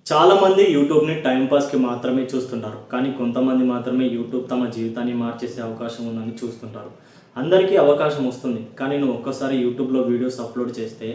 చాలామంది యూట్యూబ్‌ని టైమ్ పాస్‌కి మాత్రమే చూస్తుంటారు. కానీ కొంతమంది మాత్రమే యూట్యూబ్ తమ జీవితాన్ని మార్చేసే అవకాశం ఉందని చూస్తుంటారు. అందరికీ అవకాశం వస్తుంది. కానీ నువ్వు ఒక్కసారి యూట్యూబ్‌లో వీడియోస్ అప్‌లోడ్ చేస్తే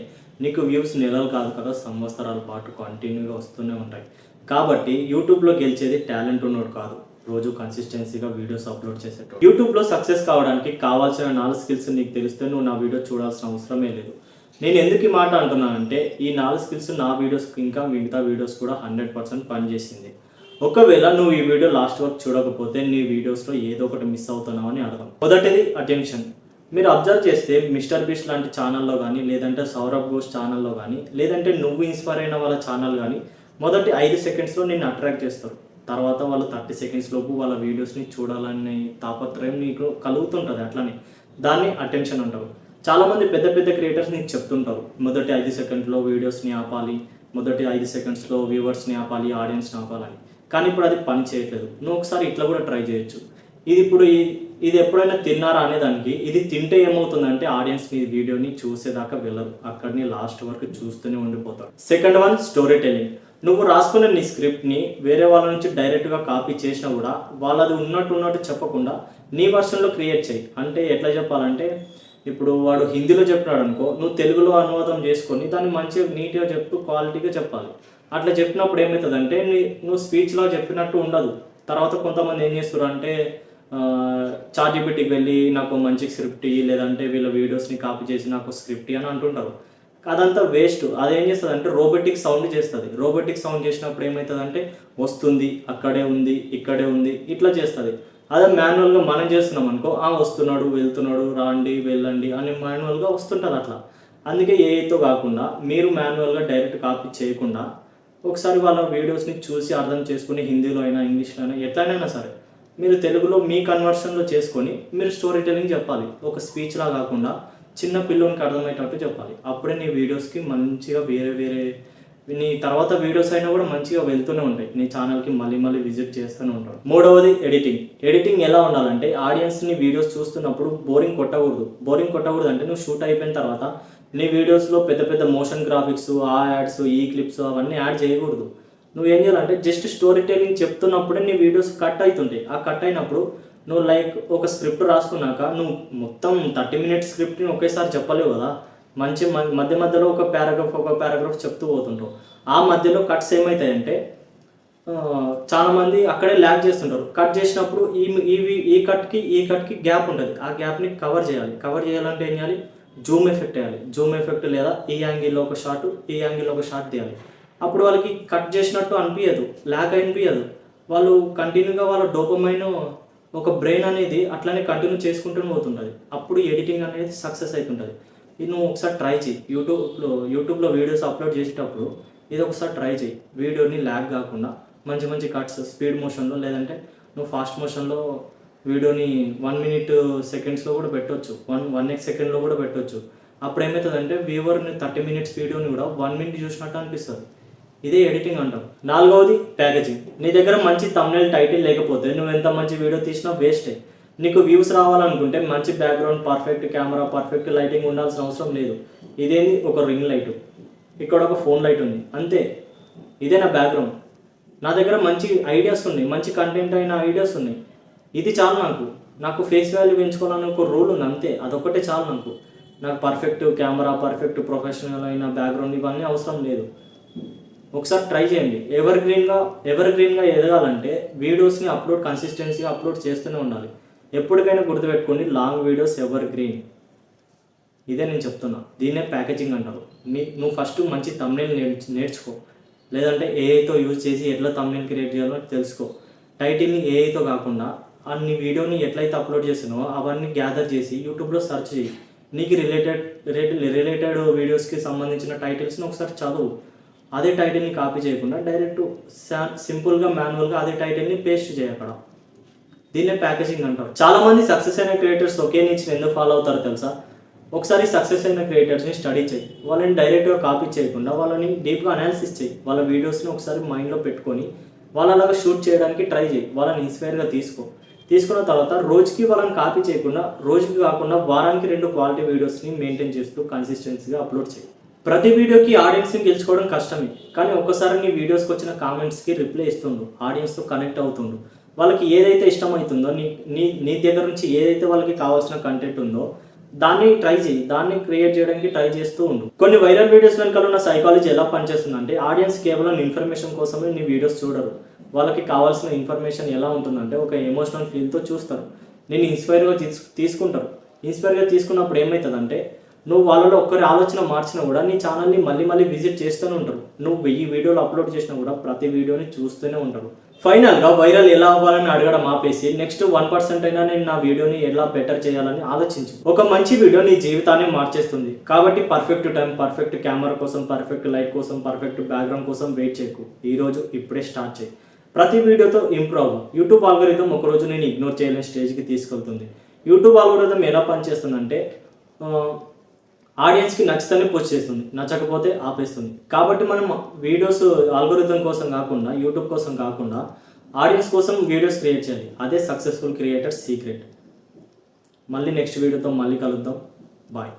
నీకు వ్యూస్ నెలలు కాదు కదా సంవత్సరాల పాటు కంటిన్యూగా వస్తూనే ఉంటాయి. కాబట్టి యూట్యూబ్‌లో గెలిచేది టాలెంట్ ఉన్నోడు కాదు. రోజు కన్సిస్టెన్సీగా వీడియోస్ అప్‌లోడ్ చేసేటోడు. యూట్యూబ్‌లో సక్సెస్ కావడానికి కావాల్సిన 4 స్కిల్స్ నీకు తెలిస్తే నువ్వు నా వీడియో చూడాల్సిన అవసరమే లేదు. నేను ఎందుకు ఈ మాట అంటున్నానంటే ఈ 4 స్కిల్స్ నా వీడియోస్‌కి ఇంకా మిగతా వీడియోస్ కూడా 100% పనిచేసింది. ఒకవేళ నువ్వు ఈ వీడియో లాస్ట్ వరకు చూడకపోతే నీ వీడియోస్‌లో ఏదో ఒకటి మిస్ అవుతున్నావు అని అర్థం. మొదటిది అటెన్షన్. మీరు అబ్జర్వ్ చేస్తే మిస్టర్ బీస్ట్ లాంటి ఛానల్‌లో గానీ, లేదంటే సౌరభ్ ఘోష్ ఛానల్‌లో గానీ, లేదంటే నువ్వు ఇన్‌స్పైర్ అయిన వాళ్ళ ఛానల్ గానీ, మొదటి 5 సెకండ్స్‌లో నిన్ను అట్రాక్ట్ చేస్తారు. తర్వాత వాళ్ళు 30 సెకండ్స్ లోపు వాళ్ళ వీడియోస్‌ని చూడాలనే తాపత్రయం నీకు కలుగుతుంటది అట్లనే. దాన్ని అటెన్షన్ అంటారు. చాలామంది పెద్ద పెద్ద క్రియేటర్స్ నీకు చెప్తుంటారు. మొదటి 5 సెకండ్స్‌లో వీడియోస్‌ని ఆపాలి. మొదటి 5 సెకండ్స్‌లో వ్యూవర్స్‌ని ఆపాలి, ఆడియన్స్‌ని ఆపాలని. కానీ ఇప్పుడు అది పని చేయట్లేదు. నువ్వు ఒకసారి ఇట్లా కూడా ట్రై చేయొచ్చు. ఇది ఇప్పుడు ఇది ఎప్పుడైనా తిన్నారా అనే దానికి ఇది తింటే ఏమవుతుందంటే ఆడియన్స్ నీ వీడియోని చూసేదాకా వెళ్ళరు. అక్కడనే లాస్ట్ వరకు చూస్తూనే ఉండిపోతారు. Second one story telling. నువ్వు రాసుకున్న నీ స్క్రిప్ట్‌ని వేరే వాళ్ళ నుంచి డైరెక్ట్‌గా కాపీ చేసినా కూడా వాళ్ళది ఉన్నట్టు చెప్పకుండా నీ వర్షన్‌లో క్రియేట్ చెయ్యి. అంటే ఎట్లా చెప్పాలంటే ఇప్పుడు వాడు హిందీలో చెప్పినాడు అనుకో, నువ్వు తెలుగులో అనువాదం చేసుకొని దాన్ని మంచిగా నీట్‌గా చెప్తూ క్వాలిటీగా చెప్పాలి. అట్లా చెప్పినప్పుడు ఏమైతదంటే నువ్వు స్పీచ్‌లో చెప్పినట్టు ఉండదు. తర్వాత కొంతమంది ఏం చేస్తుర్రంటే చాట్‌జీపీటీకి వెళ్ళి నాకు మంచి స్క్రిప్ట్ ఇయ్యి, లేదంటే వీళ్ళ వీడియోస్‌ని కాపీ చేసి నాకు స్క్రిప్ట్ ఇయ్యి అని అంటుంటారు. అదంతా వేస్ట్. అదేం చేస్తదంటే రోబోటిక్ సౌండ్ చేస్తది. రోబోటిక్ సౌండ్ చేసినప్పుడు ఏమైతదంటే వస్తుంది, అక్కడే ఉంది, ఇక్కడే ఉంది ఇట్లా చేస్తది. అదే మాన్యువల్‌గా మనం చేస్తున్నాం అనుకో, వస్తున్నాడు, వెళ్తున్నాడు, రాండి, వెళ్ళండి అని మాన్యువల్‌గా వస్తుంటది అట్లా. అందుకే ఏఐతో కాకుండా మీరు మాన్యువల్‌గా డైరెక్ట్ కాపీ చేయకుండా ఒకసారి వాళ్ళ వీడియోస్‌ని చూసి అర్థం చేసుకొని హిందీలో అయినా, ఇంగ్లీష్‌లో అయినా ఎట్లనైనా సరే మీరు తెలుగులో మీ కన్వర్షన్‌లో చేసుకొని మీరు స్టోరీ టెల్లింగ్ చెప్పాలి. ఒక స్పీచ్‌లా కాకుండా చిన్న పిల్లోనికి అర్థమయ్యేటట్టు చెప్పాలి. అప్పుడే నీ వీడియోస్‌కి మంచిగా వేరే వేరే నీ తర్వాత వీడియోస్ అయినా కూడా మంచిగా వెళ్తూనే ఉంటాయి. నీ ఛానల్‌కి మళ్ళీ విజిట్ చేస్తూనే ఉంటారు. మూడవది ఎడిటింగ్. ఎడిటింగ్ ఎలా ఉండాలంటే ఆడియన్స్‌ని వీడియోస్ చూస్తున్నప్పుడు బోరింగ్ కొట్టకూడదు. బోరింగ్ కొట్టకూడదు అంటే నువ్వు షూట్ అయిపోయిన తర్వాత నీ వీడియోస్‌లో పెద్ద పెద్ద మోషన్ గ్రాఫిక్స్, ఆ యాడ్స్, ఈ క్లిప్స్ అవన్నీ యాడ్ చేయకూడదు. నువ్వేం చేయాలంటే జస్ట్ స్టోరీ టెల్లింగ్ చెప్తున్నప్పుడే నీ వీడియోస్ కట్ అవుతుంటాయి. ఆ కట్ అయినప్పుడు నువ్వు లైక్ ఒక స్క్రిప్ట్ రాసుకున్నాక నువ్వు మొత్తం 30 మినిట్స్ స్క్రిప్ట్‌ని ఒకేసారి చెప్పలేవు కదా! మంచి మధ్య మధ్యలో ఒక పారాగ్రాఫ్ చెప్తూ పోతుంటావు. ఆ మధ్యలో కట్స్ ఏమైతాయంటే చాలామంది అక్కడే ల్యాగ్ చేస్తుంటారు. కట్ చేసినప్పుడు ఈ కట్‌కి గ్యాప్ ఉంటది. ఆ గ్యాప్‌ని కవర్ చేయాలి. కవర్ చేయాలంటే ఏం చేయాలి? జూమ్ ఎఫెక్ట్ ఎయాలి. జూమ్ ఎఫెక్ట్ లేదా ఈ యాంగిల్‌లో ఒక షాట్, ఈ యాంగిల్‌లో ఒక షాట్ తీయాలి. అప్పుడు వాళ్ళకి కట్ చేసినట్టు అనిపియదు. ల్యాగ్ అనిపియదు. వాళ్ళు కంటిన్యూగా వాళ్ళ డోపమైన్ ఒక బ్రెయిన్ అనేది అట్లనే కంటిన్యూ చేసుకుంటూనే పోతుంటది. అప్పుడు ఎడిటింగ్ అనేది సక్సెస్ అయితుంటది. ఇది నువ్వు ఒకసారి ట్రై చెయి. యూట్యూబ్‌లో వీడియోస్ అప్‌లోడ్ చేసేటప్పుడు ఇది ఒకసారి ట్రై చెయి. వీడియోని ల్యాగ్ కాకుండా మంచి మంచి కట్స్ స్పీడ్ మోషన్‌లో లేదంటే నువ్వు ఫాస్ట్ మోషన్‌లో వీడియోని 1 మినిట్ సెకండ్స్‌లో కూడా పెట్టొచ్చు. 1x సెకండ్‌లో కూడా పెట్టొచ్చు. అప్పుడు ఏమైతదంటే వ్యూవర్‌ని 30 మినిట్స్ వీడియోని కూడా 1 మినిట్ చూసినట్టు అనిపిస్తది. ఇదే ఎడిటింగ్ అంటాం. నాలుగవది ప్యాకేజింగ్. నీ దగ్గర మంచి థంబ్‌నెయిల్ టైటిల్ లేకపోతే నువ్వెంత మంచి వీడియో తీసినా వేస్టే. నీకు వ్యూస్ రావాలనుకుంటే మంచి background, perfect camera, perfect lighting ఉండాల్సిన అవసరం లేదు. ఇదేంది ఒక రింగ్ లైటు. ఇక్కడ ఒక ఫోన్ లైట్ ఉంది. అంతే. ఇదే నా బ్యాక్‌గ్రౌండ్. నా దగ్గర మంచి ఐడియాస్ ఉన్నాయి. మంచి కంటెంట్ అయిన ఐడియాస్ ఉన్నాయి. ఇది చాలు నాకు. నాకు ఫేస్ వాల్యూ పెంచుకోవాలని ఒక రూల్ ఉంది అంతే. అదొక్కటే చాలు నాకు. నాకు పర్ఫెక్ట్ కెమెరా, పర్ఫెక్ట్ ప్రొఫెషనల్ అయిన బ్యాక్‌గ్రౌండ్ ఇవన్నీ అవసరం లేదు. ఒకసారి ట్రై చేయండి. ఎవర్ గ్రీన్‌గా ఎదగాలంటే వీడియోస్‌ని కన్సిస్టెన్సీగా అప్‌లోడ్ చేస్తూనే ఉండాలి. ఎప్పటికైనా గుర్తుపెట్టుకోండి లాంగ్ వీడియోస్ ఎవర్ గ్రీన్. ఇదే నేను చెప్తున్నా. దీన్నే ప్యాకేజింగ్ అంటారు. నువ్వు ఫస్ట్ మంచి థంబ్‌నెయిల్ నేర్చుకో. లేదంటే ఏఐతో యూజ్ చేసి ఎట్లా థంబ్‌నెయిల్ క్రియేట్ చేయాలో తెలుసుకో. టైటిల్‌ని ఏఐతో కాకుండా నీ వీడియోని ఎట్లయితే అప్‌లోడ్ చేస్తున్నావో అవన్నీ గ్యాదర్ చేసి యూట్యూబ్‌లో సెర్చ్ చెయ్యి. నీకు రిలేటెడ్ వీడియోస్‌కి సంబంధించిన టైటిల్స్‌ని ఒకసారి చదువు. అదే టైటిల్‌ని కాపీ చేయకుండా డైరెక్ట్ సింపుల్‌గా మాన్యువల్‌గా అదే టైటిల్‌ని పేస్ట్ చేయి అక్కడ. దీన్నే ప్యాకేజింగ్ అంటారు. చాలామంది సక్సెస్ అయిన క్రియేటర్స్ ఒకే నిచ్‌ని ఎందుకు ఫాలో అవుతారో తెలుసా? ఒకసారి సక్సెస్ అయిన క్రియేటర్స్‌ని స్టడీ చెయ్యి. వాళ్ళని డైరెక్ట్‌గా కాపీ చేయకుండా వాళ్ళని డీప్‌గా అనాలిసిస్ చెయ్యి. వాళ్ళ వీడియోస్‌ని ఒకసారి మైండ్‌లో పెట్టుకొని వాళ్ళలాగా షూట్ చేయడానికి ట్రై చెయ్యి. వాళ్ళని ఇన్‌స్పైర్‌గా తీసుకో. తీసుకున్న తర్వాత రోజుకి వాళ్ళని కాపీ చేయకుండా, రోజుకి కాకుండా వారానికి 2 క్వాలిటీ వీడియోస్‌ని మెయింటైన్ చేస్తూ కన్సిస్టెన్సీగా అప్‌లోడ్ చెయ్యి. ప్రతి వీడియోకి ఆడియన్స్ని గెలుచుకోవడం కష్టమే, కానీ ఒక్కసారి నీ వీడియోస్కి వచ్చిన కామెంట్స్కి రిప్లై ఇస్తుండు, ఆడియన్స్తో కనెక్ట్ అవుతుండు. వాళ్ళకి ఏదైతే ఇష్టమవుతుందో నీ నీ నీ దగ్గర నుంచి ఏదైతే వాళ్ళకి కావాల్సిన కంటెంట్ ఉందో దాన్ని ట్రై చేయి, దాన్ని క్రియేట్ చేయడానికి ట్రై చేస్తూ ఉండు. కొన్ని వైరల్ వీడియోస్ వెనకాల ఉన్న సైకాలజీ ఎలా పనిచేస్తుందంటే, ఆడియన్స్ కేవలం ఇన్ఫర్మేషన్ కోసమే నీ వీడియోస్ చూడరు. వాళ్ళకి కావాల్సిన ఇన్ఫర్మేషన్ ఎలా ఉంటుందంటే ఒక ఎమోషనల్ ఫీల్తో చూస్తారు, నేను ఇన్స్పైర్గా తీసుకుంటారు. ఇన్స్పైర్గా తీసుకున్నప్పుడు ఏమవుతుందంటే నువ్వు వాళ్ళలో ఒక్కరి ఆలోచన మార్చినా కూడా నీ ఛానల్ని మళ్ళీ మళ్ళీ విజిట్ చేస్తూనే ఉంటారు. నువ్వు 1000 వీడియోలు అప్లోడ్ చేసినా కూడా ప్రతి వీడియోని చూస్తూనే ఉంటారు. ఫైనల్గా వైరల్ ఎలా అవ్వాలని అడగడం ఆపేసి నెక్స్ట్ 1% అయినా నేను నా వీడియోని ఎలా బెటర్ చేయాలని ఆలోచించు. ఒక మంచి వీడియో నీ జీవితాన్ని మార్చేస్తుంది. కాబట్టి పర్ఫెక్ట్ టైం, పర్ఫెక్ట్ కెమెరా కోసం, పర్ఫెక్ట్ లైట్ కోసం, పర్ఫెక్ట్ బ్యాక్గ్రౌండ్ కోసం వెయిట్ చేయకు. ఈరోజు ఇప్పుడే స్టార్ట్ చేయి. ప్రతి వీడియోతో ఇంప్రూవ్ అవ్వు. యూట్యూబ్ ఆల్గోరిథం ఒకరోజు నేను ఇగ్నోర్ చేయలేని స్టేజ్కి తీసుకెళ్తుంది. యూట్యూబ్ ఆల్గోరిథం ఎలా పనిచేస్తుందంటే ఆడియన్స్కి నచ్చితేనే పోస్ట్ చేస్తుంది, నచ్చకపోతే ఆపేస్తుంది. కాబట్టి మనం వీడియోస్ ఆల్గోరిథం కోసం కాకుండా, యూట్యూబ్ కోసం కాకుండా ఆడియన్స్ కోసం వీడియోస్ క్రియేట్ చేయాలి. అదే సక్సెస్ఫుల్ క్రియేటర్ సీక్రెట్. మళ్ళీ నెక్స్ట్ వీడియోతో మళ్ళీ కలుద్దాం. బాయ్.